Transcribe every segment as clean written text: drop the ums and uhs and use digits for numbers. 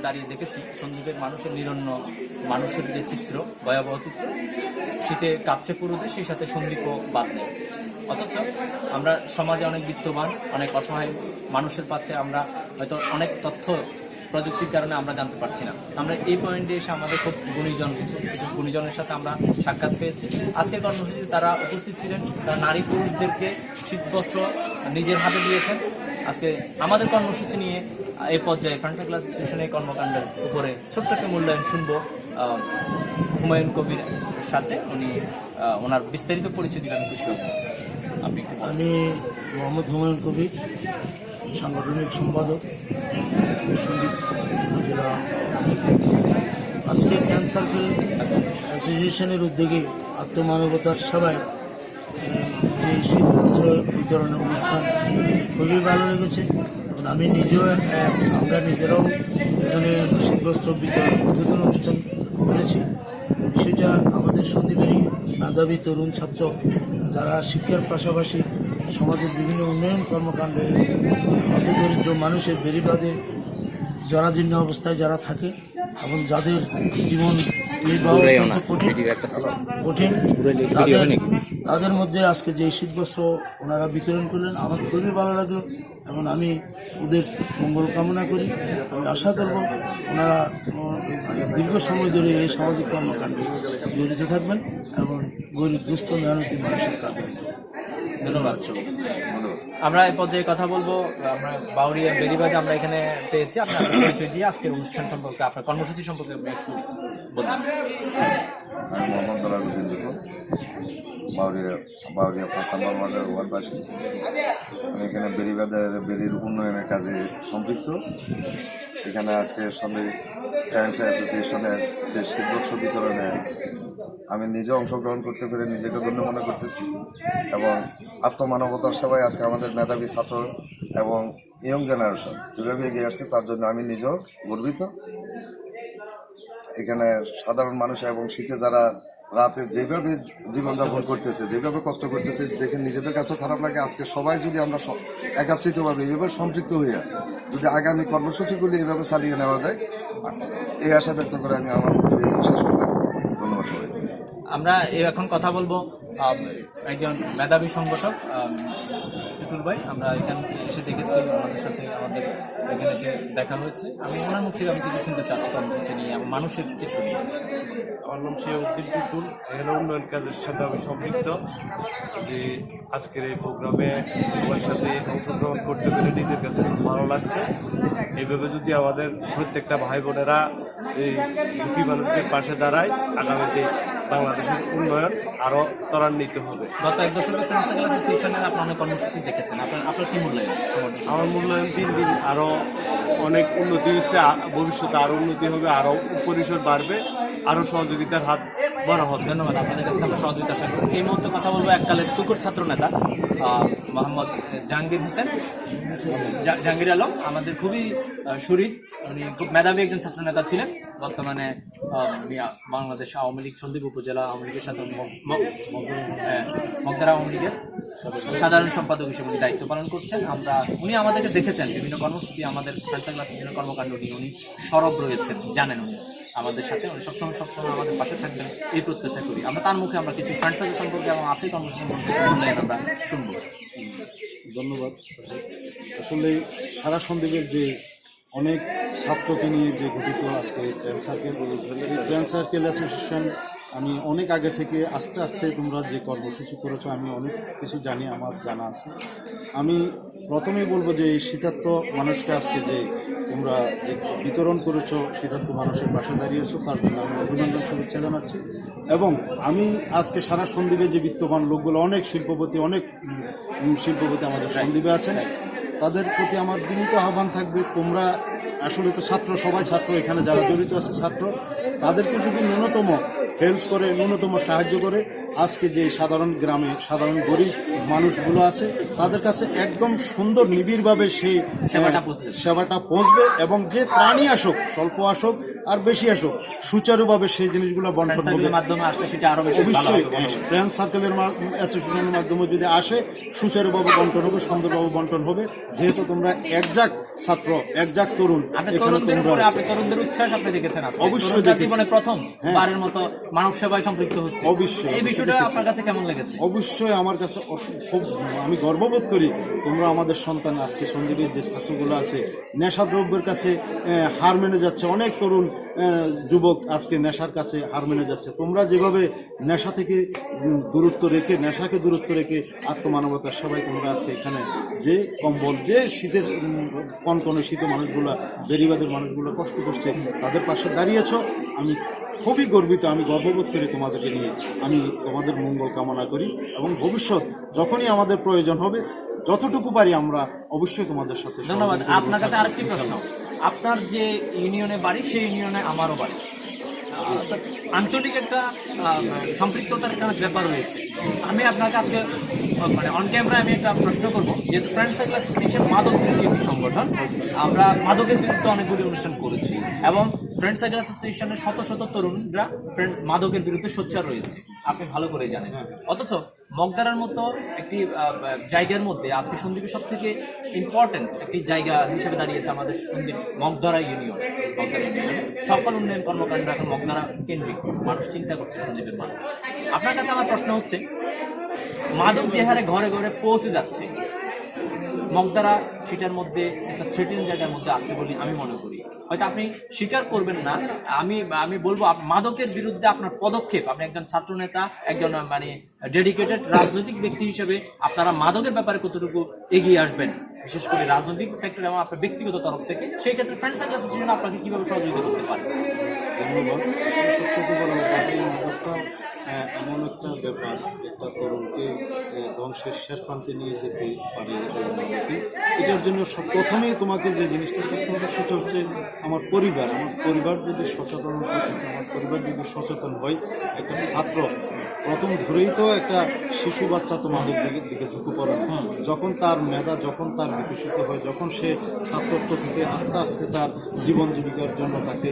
দাঁড়িয়ে দেখেছি সন্দীপের মানুষের নিরন্ন মানুষের যে চিত্র, ভয়াবহ চিত্র, শীতে কাঁপছে পুরো দেশ, সেই সাথে সন্দীপও বাদ নেই। অথচ আমরা সমাজে অনেক বিত্তবান, অনেক অসহায় মানুষের কাছে আমরা হয়তো অনেক তথ্য প্রযুক্তির কারণে আমরা জানতে পারছি না। আমরা এই পয়েন্টে এসে আমাদের খুব কিছু গুণীজনের সাথে আমরা সাক্ষাৎ পেয়েছি। আজকের কর্মসূচিতে তারা উপস্থিত ছিলেন, তারা নারী পুরুষদেরকে শীতবস্ত্র নিজের হাতে দিয়েছেন। আজকে আমাদের কর্মসূচি নিয়ে এই পর্যায়ে ফ্রেন্ডস সার্কেল অ্যাসোসিয়েশনের কর্মকাণ্ডের উপরে ছোট্ট একটা মূল্যায়ন শুনবো হুমায়ুন কবির সাথে। উনি ওনার বিস্তারিত পরিচয় দিলে আমি খুশি হব। আমি মোহাম্মদ হুমায়ুন কবির, সাংগঠনিক সম্পাদক, সন্দীপ উপজেলা। আজকে ফ্রেন্ডস সার্কেল অ্যাসোসিয়েশনের উদ্যোগে আত্মমানবতার সেবায় যে শীতবস্ত্র বিতরণের অনুষ্ঠান খুবই ভালো লেগেছে। আমি নিজেও আমরা নিজেরাও এখানে শীতবস্ত্র বিতরণ উদ্বোধন অনুষ্ঠান করেছি। সেটা আমাদের সন্দীপেরই মেধাবী তরুণ ছাত্র যারা শিক্ষার পাশাপাশি সমাজের বিভিন্ন উন্নয়ন কর্মকাণ্ডে হতদরিদ্র মানুষের বেড়িবাঁধে জরাজীর্ণ অবস্থায় যারা থাকে এবং যাদের জীবন নির্বাহ কঠিন তাদের মধ্যে আজকে যে শীতবস্ত্র ওনারা বিতরণ করলেন আমার খুবই ভালো লাগলো এবং আমি ওদের মঙ্গল কামনা করি। আমি আশা করব ওনারা দীর্ঘ সময় ধরে এই সামাজিক কর্মকাণ্ডে জড়িত থাকবেন এবং গরিব দুস্থ মেহনতি মানুষের কাজে। ধন্যবাদ। আমরা এই পর্যায়ে কথা বলবো আমরা বাউরিয়া বেরিবাদে আমরা এখানে পেয়েছি। আপনার পরিচয় দিয়ে আজকের অনুষ্ঠান সম্পর্কে, আপনার কর্মসূচি সম্পর্কে আপনি একটু বলুন। আমি মোহাম্মদ দলালুদ্দিন লিখুন, বাউরিয়া ৫ নম্বর ওয়ার্ডের ওয়ার্ডবাসী। আমি এখানে বেরির উন্নয়নের কাজে সম্পৃক্ত। এখানে আজকে সন্দীপ ফ্রেন্ডস অ্যাসোসিয়েশনের যে শীতবস্ত্র বিতরণে আমি নিজে অংশগ্রহণ করতে পেরে নিজেকে ধন্য মনে করতেছি এবং আত্মমানবতার সেবায় আজকে আমাদের মেধাবী ছাত্র এবং ইয়ং জেনারেশন যেভাবে এগিয়ে আসছে তার জন্য আমি নিজেও গর্বিত। এখানে সাধারণ মানুষ এবং শীতে যারা রাতে যেভাবে জীবনযাপন করতেছে, যেভাবে কষ্ট করতেছে দেখে নিজেদের কাছেও খারাপ লাগে। আজকে সবাই যদি আমরা একাত্রিতভাবে এইভাবে সম্পৃক্ত হইয়া যদি আগামী কর্মসূচিগুলি এইভাবে চালিয়ে নেওয়া যায়, এই আশা ব্যক্ত করে আমি আমার শেষ করলাম। ধন্যবাদ সবাই। আমরা এখন কথা বলবো একজন মেধাবী সংগঠক টুটুল ভাই। আমরা এখানে এসে দেখেছি, আমাদের সাথে আমাদের এখানে এসে দেখা হয়েছে। আমি ওনার মুখ থেকে আমি কিছু শুনতে চাচ্ছি কর্মসূচি নিয়ে, মানুষের চিত্র নিয়ে। আমার নাম শিয়াউদ্দিন টুটুল। এখানে উন্নয়ন কাজের সাথে আমি সম্পৃক্ত। যে আজকের এই প্রোগ্রামে সবার সাথে অংশগ্রহণ করতে পেরে নিজের কাছে খুব ভালো লাগছে। এইভাবে যদি আমাদের প্রত্যেকটা ভাই বোনেরা এই দুঃখী মানুষদের পাশে দাঁড়ায়, আগামীতে বাংলাদেশের উন্নয়ন আরও ত্বরান্বিত হবে। গত 1 দশকে ফ্রেন্ডস সার্কেল অ্যাসোসিয়েশনের আপনার অনেক কর্মসূচি দেখেছেন, আপনার কি মূল্যায়ন? আমার মূল্যায়ন দিন দিন আরও অনেক উন্নতি হচ্ছে, ভবিষ্যতে আরও উন্নতি হবে, আরও পরিসর বাড়বে, আরও সহযোগিতার হাত বড় হবে। ধন্যবাদ। আপনাদের কাছে আমরা সহযোগিতা আশা করি। এই মুহূর্তে কথা বলবো এককালের টুকুর ছাত্র নেতা মোহাম্মদ জাহাঙ্গীর আলম। আমাদের খুবই শরীর, উনি খুব মেধাবী একজন ছাত্র নেতা ছিলেন। বর্তমানে বাংলাদেশ আওয়ামী লীগ সন্দীপ উপজেলা আওয়ামী লীগের সাথে মগদারা আওয়ামী লীগের সাধারণ সম্পাদক হিসেবে উনি দায়িত্ব পালন করছেন। উনি আমাদেরকে দেখেছেন বিভিন্ন কর্মসূচি, আমাদের ফ্রেন্ডস সার্কেল অ্যাসোসিয়েশনের কর্মকাণ্ড নিয়ে উনি সরব রয়েছেন, জানেন উনি আমাদের সাথে। উনি সবসময় আমাদের পাশে থাকবেন এই প্রত্যাশা করি। আমরা তার মুখে আমরা কিছু ফ্রেন্ডস সার্কেল সম্পর্কে এবং আসেই কর্মসূচি মূল্যায়ন আমরা শুনবো। ধন্যবাদ। আসলে সারা সন্দীপের যে অনেক ছাত্রকে নিয়ে যে গঠিত আজকে ফ্রেন্ডস সার্কেল অ্যাসোসিয়েশন, আমি অনেক আগে থেকে আস্তে আস্তে তোমরা যে কর্মসূচি করেছো আমি অনেক কিছু জানি, আমার জানা আছে। আমি প্রথমেই বলবো যে এই শীতার্থ মানুষকে আজকে যে তোমরা যে বিতরণ করেছো, শীতার্থ মানুষের পাশে দাঁড়িয়েছো, তার জন্য আমি অভিনন্দন শুভেচ্ছা জানাচ্ছি। এবং আমি আজকে সারা সন্দীপে যে বিত্তবান লোকগুলো, অনেক শিল্পপতি আমাদের সন্দীপে আছেন, তাদের প্রতি আমার বিনীত আহ্বান থাকবে, তোমরা আসলে তো ছাত্র, সবাই ছাত্র, এখানে যারা জড়িত আছে ছাত্র, তাদেরকে যদি ন্যূনতম হেল্প করে, ন্যূনতম সাহায্য করে, আজকে যে সাধারণ গ্রামে সাধারণ গরিব মানুষগুলো আছে তাদের কাছে একদম সুন্দর নিবিড়ভাবে সেই সেবাটা পৌঁছবে এবং যে ত্রাণই আসুক, স্বল্প আসুক আর বেশি আসুক, সুচারুভাবে সেই জিনিসগুলো বন্টন হবে। অবশ্যই ফ্রেন্ডস সার্কেলের অ্যাসোসিয়েশনের মাধ্যমে যদি আসে, সুচারুভাবে বন্টন হবে, সুন্দরভাবে বন্টন হবে। যেহেতু তোমরা একজাক ছাত্র একজাক তরুণ আপনি এখানে তরুণদের তোমরা উপরে আপনি তরুণদের উচ্ছ্বাস আপনি দেখেছেন আজকে। অবশ্যই তরুণরা দেখেছি। জীবনে প্রথম হ্যাঁ। বারের মতো মানব সেবায় সম্পৃক্ত হচ্ছে। অবশ্যই। এই বিষয়টা আপনার কাছে কেমন লেগেছে? অবশ্যই আমার কাছে খুব আমি গর্ববোধ করি। তোমরা আমাদের সন্তান, আজকে সন্দীপের যে ছাত্রগুলো আছে নেশাদ্রব্যের কাছে হার মেনে যাচ্ছে, অনেক তরুণ যুবক আজকে নেশার কাছে হার মেনে যাচ্ছে। তোমরা যেভাবে নেশা থেকে দূরত্ব রেখে, নেশাকে দূরত্ব রেখে আত্মমানবতার সবাই তোমরা আজকে এখানে যে কম্বল, যে শীতের কনকনে শীতে মানুষগুলা, বেরিবাদের মানুষগুলো কষ্ট করছে, তাদের পাশে দাঁড়িয়েছ। আমি খুবই গর্বিত, আমি গর্ববোধ করি তোমাদেরকে নিয়ে। আমি তোমাদের মঙ্গল কামনা করি এবং ভবিষ্যৎ যখনই আমাদের প্রয়োজন হবে, যতটুকু পারি আমরা অবশ্যই তোমাদের সাথে ধন্যবাদ। সহযোগিতা করব। আপনার কাছে আরেকটি প্রশ্ন, আপনার যে ইউনিয়নে বাড়ি সেই ইউনিয়নে আমারও বাড়ি, আঞ্চলিক একটা সম্পৃক্ততার একটা ব্যাপার রয়েছে। আমি আপনার কাছে মানে অন ক্যামেরায় আমি একটা প্রশ্ন করবো, যেহেতু ফ্রেন্ড সার্কেল অ্যাসোসিয়েশন মাদক বিরোধী একটি সংগঠন, আমরা মাদকের বিরুদ্ধে অনেকগুলি অনুষ্ঠান করেছি এবং ফ্রেন্ড সার্কেল অ্যাসোসিয়েশনের শত শত তরুণরা মাদকের বিরুদ্ধে সোচ্চার রয়েছে, আপনি ভালো করে জানেন। অথচ মগদারার মতো একটি জায়গার মধ্যে আজকে সন্দ্বীপের সব থেকে ইম্পর্টেন্ট একটি জায়গা হিসেবে দাঁড়িয়েছে আমাদের সন্দ্বীপ মগদারা ইউনিয়ন। মগদারা ইউনিয়নে সকল উন্নয়ন কর্মকাণ্ড এখন মগদারা কেন্দ্রিক, মানুষ চিন্তা করছে সন্দ্বীপের মানুষ। আপনার কাছে আমার প্রশ্ন হচ্ছে, মাদক যে হারে ঘরে ঘরে পৌঁছে যাচ্ছে, মগদারা সেটার মধ্যে একটা থ্রেটেন জায়গার মধ্যে আছে বলে আমি মনে করি। হয়তো আপনি স্বীকার করবেন না, আমি বলবো মাদকের বিরুদ্ধে আপনার পদক্ষেপ, আপনি একজন ছাত্র নেতা, একজন মানে ডেডিকেটেড রাজনৈতিক ব্যক্তি হিসেবে আপনারা মাদকের ব্যাপারে কতটুকু এগিয়ে আসবেন, বিশেষ করে রাজনৈতিক সেক্টর এবং আপনার ব্যক্তিগত তরফ থেকে, সেই ক্ষেত্রে ফ্রেন্ড সার্কেল অ্যাসোসিয়েশন আপনাকে কিভাবে সহযোগিতা করতে পারে? ধন্যবাদ। সত্যি বলা এই মাদকটা এমন একটা ব্যাপার, একটা তরুণকে ধ্বংসের শেষ প্রান্তে নিয়ে যেতে পারে। এটার জন্য প্রথমেই তোমাকে যে জিনিসটা করতে হবে সেটা হচ্ছে আমার পরিবার যদি সচেতন থাকে, আমার পরিবার যদি সচেতন হয়, একটা ছাত্র প্রথম ধরেই তো একটা শিশু বাচ্চা তো মাদক দিকে ঝুঁকে পড়ে না। যখন তার মেধা, যখন তার বিকশিত হয়, যখন সে ছাত্রত্ব থেকে আস্তে আস্তে তার জীবন জীবিকার জন্য তাকে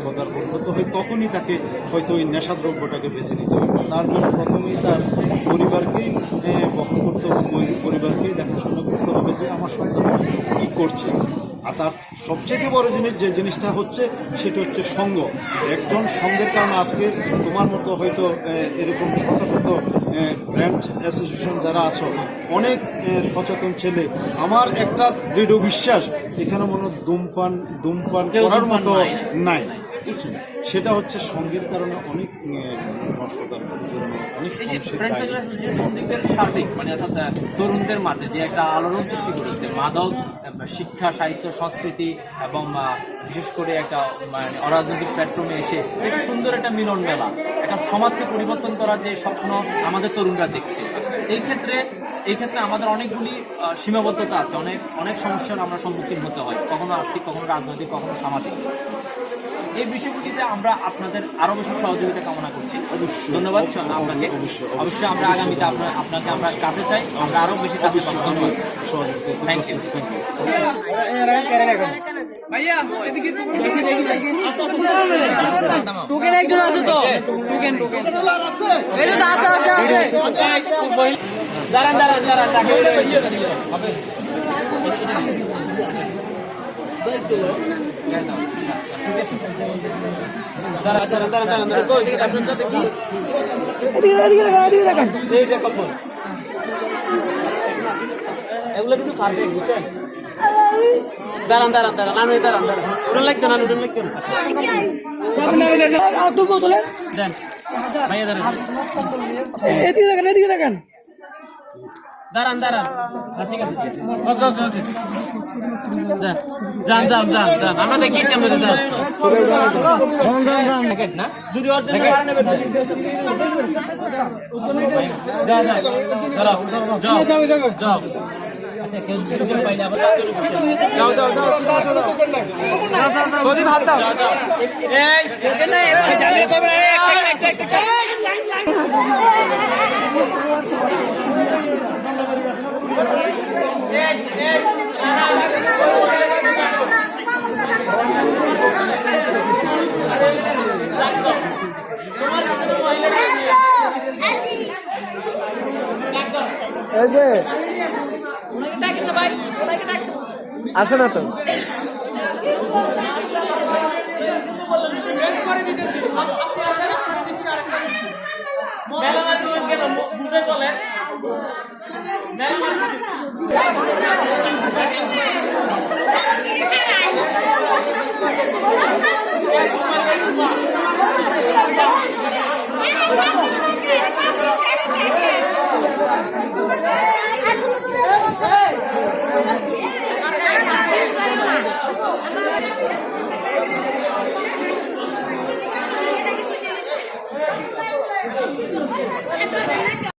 পদার্পণ করতে হয়, তখনই তাকে হয়তো ওই নেশাদ্রব্যটাকে বেছে নিতে হবে। তার জন্য প্রথমেই তার পরিবারকেই বহন করতে হবে, ওই পরিবারকেই দেখাশোনা করতে হবে যে আমার সন্তান কী করছে। আর তার সবচেয়ে বড় যে জিনিসটা হচ্ছে সেটা হচ্ছে সঙ্গ। একজন সঙ্গের কারণে আজকে তোমার মতো হয়তো এরকম শত শত ব্র্যান্ড অ্যাসোসিয়েশন যারা আছো, অনেক সচেতন ছেলে, আমার একটা দৃঢ় বিশ্বাস এখানে মনে ধূমপান করার মতো নাই। সেটা হচ্ছে সঙ্গের কারণে অনেক নষ্টতার অনেক ফ্রেন্ড সার্কেল অ্যাসোসিয়েশন সন্দ্বীপের সার্বিক মানে অর্থাৎ তরুণদের মাঝে যে একটা আলোড়ন সৃষ্টি করেছে, মাদক, শিক্ষা, সাহিত্য, সংস্কৃতি এবং বিশেষ করে একটা মানে অরাজনৈতিক প্ল্যাটফর্মে এসে একটা সুন্দর একটা মিলন মেলা, একটা সমাজকে পরিবর্তন করার যে স্বপ্ন আমাদের তরুণরা দেখছে। এই ক্ষেত্রে আমাদের অনেকগুলি সীমাবদ্ধতা আছে, অনেক সমস্যার আমরা সম্মুখীন হতে হয়, কখনো আর্থিক, কখনো রাজনৈতিক, কখনো সামাজিক। এই বিষয়গুলিতে আমরা আপনাদের আরো বেশি সহযোগিতা কামনা করছি। ধন্যবাদ আপনাকে। অবশ্যই আমরা আগামীতে আপনাকে আমরা কাছে চাই, আমরা আরো বেশি কাছে পাবো। ধন্যবাদ, থ্যাংক ইউ। টোকেন একজন আছে তো, টোকেন এই তো আছে দাঁড়ান এগুলো কিন্তু পারফেক্ট, বুঝছেন? দাঁড়ান উঠে লাগতো না, উঠে লাগতো না। দেন ভাইয়া দাঁড়ান, এদিকে দেখেন। দাঁড়ান ঠিক আছে, ওকে যান আমরা দেখিয়েছি আমরা না যদি ওর জন্য যাও। আচ্ছা কেউ পাইলে আবার যাও ভাত দাও। এই যে আসো না তো। Esto